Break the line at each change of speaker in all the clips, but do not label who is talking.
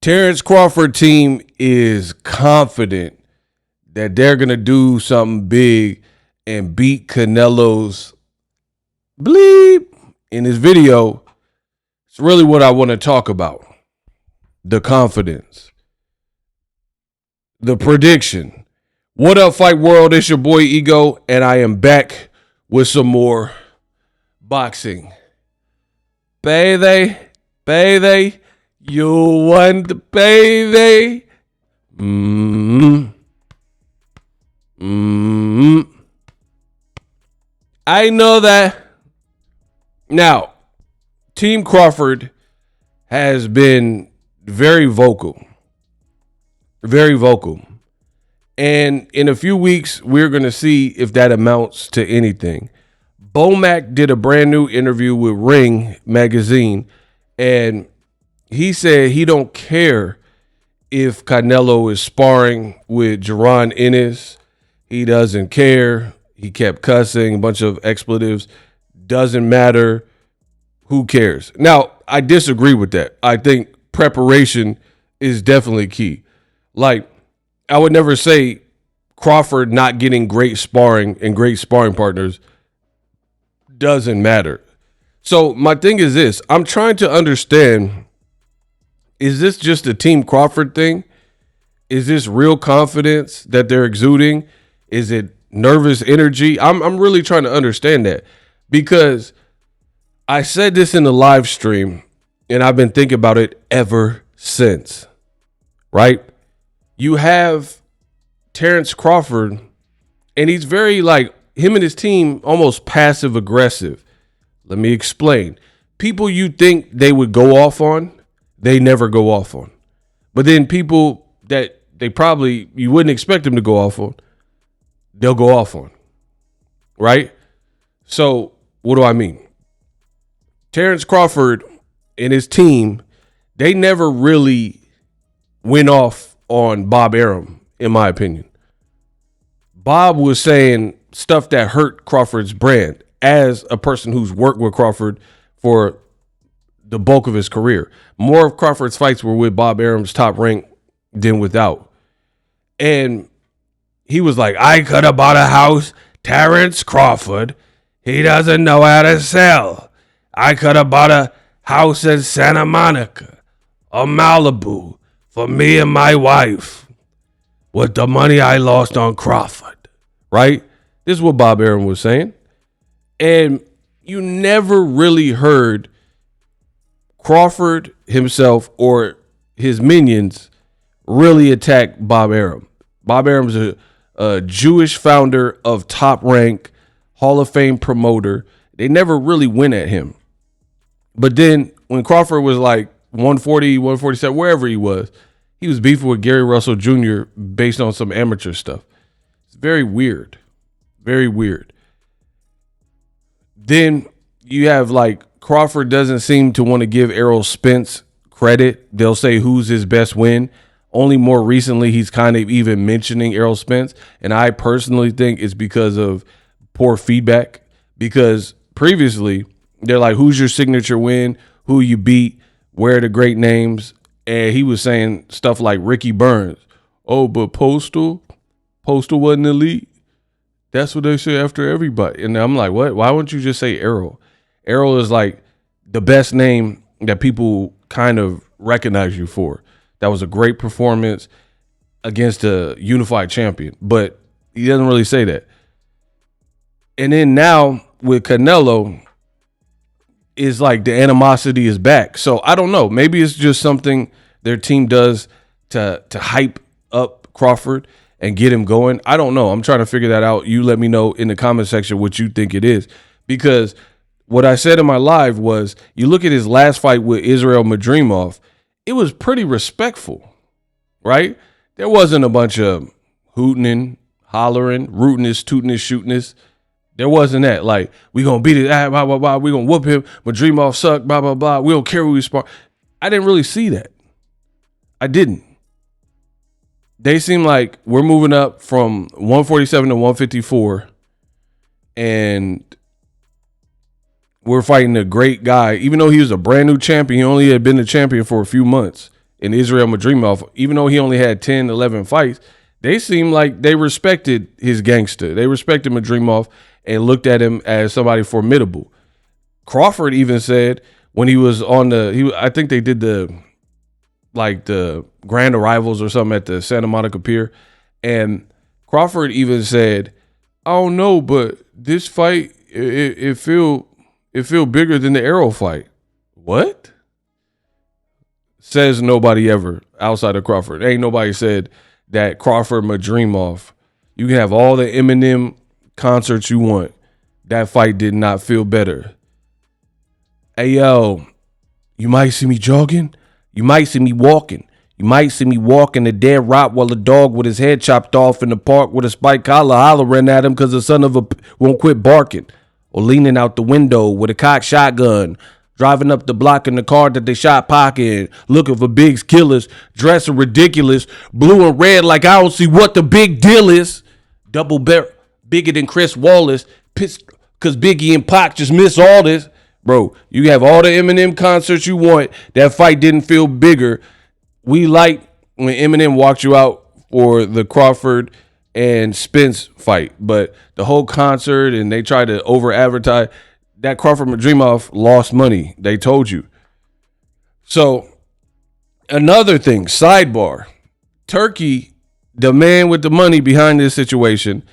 Terence Crawford team is confident that they're going to do something big and beat Canelo's bleep in his video. It's really what I want to talk about. The confidence. The prediction. What up, Fight World? It's your boy Ego, and I am back with some more boxing. Baby, you won the baby. I know that. Now, Team Crawford has been very vocal. Very vocal. And in a few weeks, we're going to see if that amounts to anything. Bomac did a brand new interview with Ring magazine, and he said he don't care if Canelo is sparring with Jaron Ennis. He doesn't care. He kept cussing, a bunch of expletives. Doesn't matter. Who cares? Now, I disagree with that. I think preparation is definitely key. Like, I would never say Crawford not getting great sparring and great sparring partners doesn't matter. So my thing is this. I'm trying to understand, is this just a Team Crawford thing? Is this real confidence that they're exuding? Is it nervous energy? I'm really trying to understand that, because I said this in the live stream and I've been thinking about it ever since, right? You have Terence Crawford, and he's very, like, him and his team almost passive aggressive. Let me explain. People you think they would go off on, they never go off on. But then people that they probably, you wouldn't expect them to go off on, they'll go off on. Right? So what do I mean? Terence Crawford and his team, they never really went off on Bob Arum, in my opinion. Bob was saying stuff that hurt Crawford's brand as a person who's worked with Crawford for the bulk of his career. More of Crawford's fights were with Bob Arum's Top Rank than without. And he was like, I could have bought a house. Terence Crawford, he doesn't know how to sell. I could have bought a house in Santa Monica or Malibu for me and my wife with the money I lost on Crawford, right? This is what Bob Arum was saying. And you never really heard Crawford himself or his minions really attack Bob Arum. Bob Arum's a Jewish founder of Top Rank, Hall of Fame promoter. They never really went at him. But then when Crawford was like 140, 147, wherever he was beefing with Gary Russell Jr. based on some amateur stuff. It's very weird. Very weird. Then you have, like, Crawford doesn't seem to want to give Errol Spence credit. They'll say who's his best win. Only more recently he's kind of even mentioning Errol Spence. And I personally think it's because of poor feedback. Because previously they're like, who's your signature win? Who you beat? Where are the great names? And he was saying stuff like Ricky Burns. Oh, but Postal wasn't elite. That's what they say after everybody. And I'm like, what? Why wouldn't you just say Errol? Errol is like the best name that people kind of recognize you for. That was a great performance against a unified champion. But he doesn't really say that. And then now with Canelo, is like the animosity is back. So I don't know. Maybe it's just something their team does to hype up Crawford and get him going. I don't know. I'm trying to figure that out. You let me know in the comment section what you think it is. Because what I said in my live was, you look at his last fight with Israel Madrimov, it was pretty respectful, right? There wasn't a bunch of hooting, hollering, rootiness, tootiness, shootiness. There wasn't that. Like, we going to beat it, blah, blah, blah. We going to whoop him. Madrimov suck, blah, blah, blah. We don't care who we spar. I didn't really see that. I didn't. They seem like we're moving up from 147 to 154. And we're fighting a great guy. Even though he was a brand new champion, he only had been the champion for a few months and Israel Madrimov, even though he only had 10, 11 fights, they seemed like they respected his gangster. They respected Madrimov and looked at him as somebody formidable. Crawford even said when he was on I think they did the grand arrivals or something at the Santa Monica Pier, and Crawford even said, "I don't know, but this fight it feel bigger than the Arrow fight." What? Says nobody ever outside of Crawford. Ain't nobody said that Crawford Madrimov, you can have all the Eminem concerts you want. That fight did not feel better. Hey, yo, you might see me jogging. You might see me walking. You might see me walking a dead Rottweiler dog with his head chopped off in the park with a spike collar hollering at him because the son of a won't quit barking. Or leaning out the window with a cocked shotgun. Driving up the block in the car that they shot Pac in, looking for Big's killers, dressing ridiculous, blue and red like I don't see what the big deal is. Double bigger than Chris Wallace, pissed because Biggie and Pac just miss all this. Bro, you have all the Eminem concerts you want. That fight didn't feel bigger. We like when Eminem walked you out for the Crawford and Spence fight, but the whole concert and they tried to over-advertise. That Crawford Madrimov lost money. They told you. So, another thing, sidebar. Turkey, the man with the money behind this situation,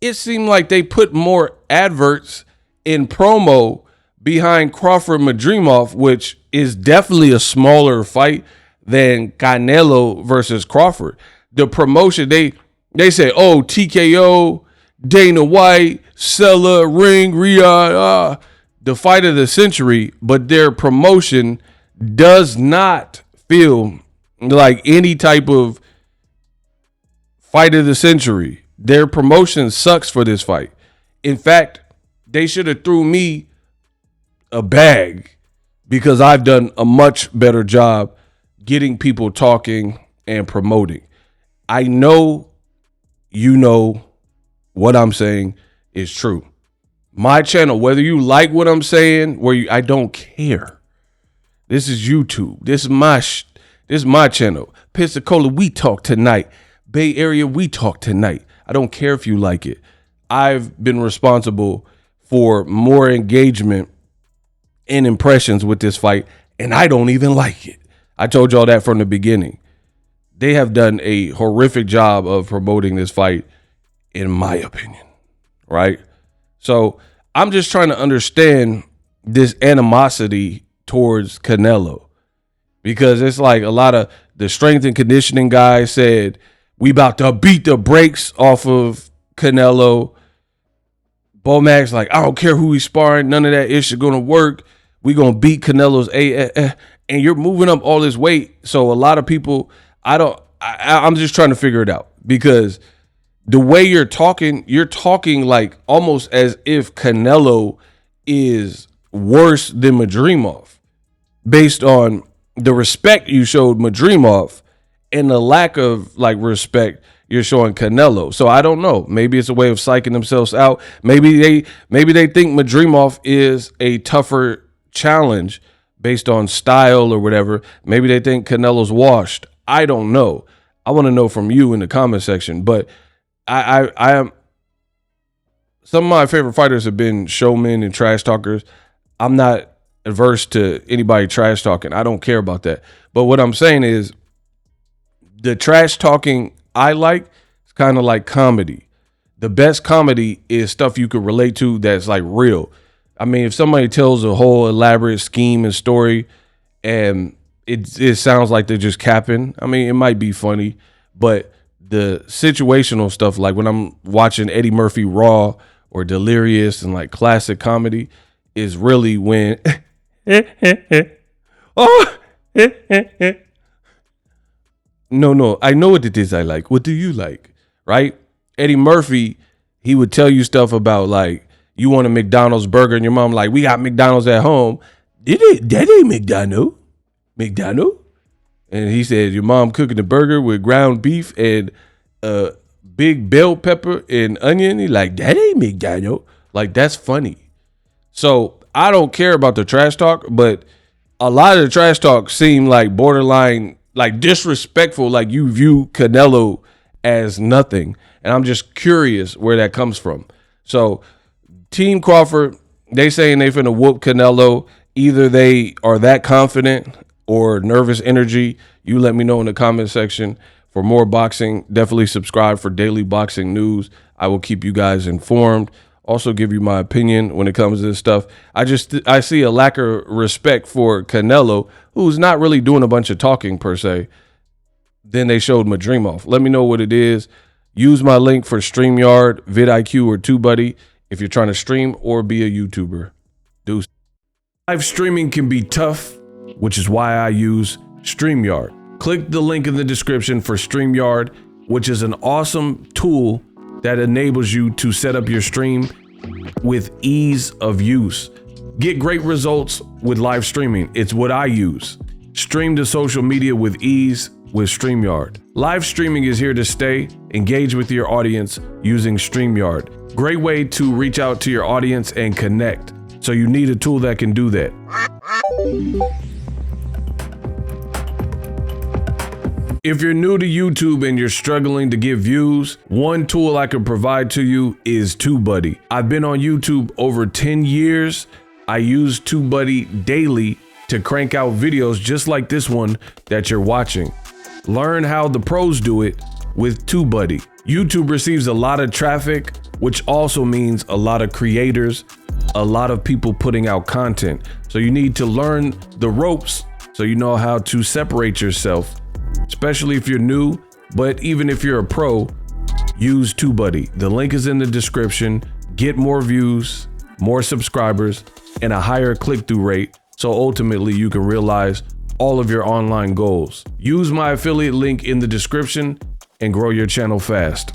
it seemed like they put more adverts in promo behind Crawford Madrimov, which is definitely a smaller fight than Canelo versus Crawford. The promotion, they say, oh, TKO, Dana White, Zelle, Ring, Riyadh, the fight of the century, but their promotion does not feel like any type of fight of the century. Their promotion sucks for this fight. In fact, they should have threw me a bag because I've done a much better job getting people talking and promoting. I know you know what I'm saying is true. My channel, whether you like what I'm saying, I don't care. This is YouTube. This is my channel. Pensacola, we talk tonight. Bay Area, we talk tonight. I don't care if you like it. I've been responsible for more engagement and impressions with this fight, and I don't even like it. I told y'all that from the beginning. They have done a horrific job of promoting this fight, in my opinion, right? So I'm just trying to understand this animosity towards Canelo, because it's like a lot of the strength and conditioning guys said, we about to beat the brakes off of Canelo. Bomac's like, I don't care who he's sparring. None of that is going to work. We going to beat Canelo's and you're moving up all this weight. So a lot of people, I'm just trying to figure it out, because the way you're talking like almost as if Canelo is worse than Madrimov based on the respect you showed Madrimov and the lack of like respect you're showing Canelo. So I don't know. Maybe it's a way of psyching themselves out. Maybe they think Madrimov is a tougher challenge based on style or whatever. Maybe they think Canelo's washed. I don't know. I want to know from you in the comment section, but I am. Some of my favorite fighters have been showmen and trash talkers. I'm not adverse to anybody trash talking. I don't care about that. But what I'm saying is the trash talking I like is kind of like comedy. The best comedy is stuff you could relate to that's like real. I mean, if somebody tells a whole elaborate scheme and story and it sounds like they're just capping, I mean, it might be funny, but the situational stuff, like when I'm watching Eddie Murphy Raw or Delirious and like classic comedy, is really when oh no, I know what it is I like. What do you like? Right? Eddie Murphy, he would tell you stuff about like, you want a McDonald's burger and your mom like, we got McDonald's at home. That ain't McDonald's. And he said, your mom cooking the burger with ground beef and big bell pepper and onion. He like, that ain't McDonald's. Like, that's funny. So I don't care about the trash talk, but a lot of the trash talk seemed like borderline like disrespectful, like you view Canelo as nothing. And I'm just curious where that comes from. So Team Crawford, they saying they finna whoop Canelo. Either they are that confident or nervous energy. You let me know in the comment section. For more boxing, definitely subscribe for daily boxing news. I will keep you guys informed. Also give you my opinion when it comes to this stuff. I see a lack of respect for Canelo, who's not really doing a bunch of talking per se. Then they showed Madrimov. Let me know what it is. Use my link for StreamYard, vidIQ, or TubeBuddy if you're trying to stream or be a YouTuber. Deuce. Live streaming can be tough, which is why I use StreamYard. Click the link in the description for StreamYard, which is an awesome tool that enables you to set up your stream with ease of use. Get great results with live streaming. It's what I use. Stream to social media with ease with StreamYard. Live streaming is here to stay. Engage with your audience using StreamYard. Great way to reach out to your audience and connect. So you need a tool that can do that. If you're new to YouTube and you're struggling to get views, one tool I can provide to you is TubeBuddy. I've been on YouTube over 10 years. I use TubeBuddy daily to crank out videos just like this one that you're watching. Learn how the pros do it with TubeBuddy. YouTube receives a lot of traffic, which also means a lot of creators, a lot of people putting out content. So you need to learn the ropes so you know how to separate yourself, especially if you're new. But even if you're a pro, use TubeBuddy. The link is in the description. Get more views, more subscribers, and a higher click-through rate, so ultimately you can realize all of your online goals. Use my affiliate link in the description and grow your channel fast.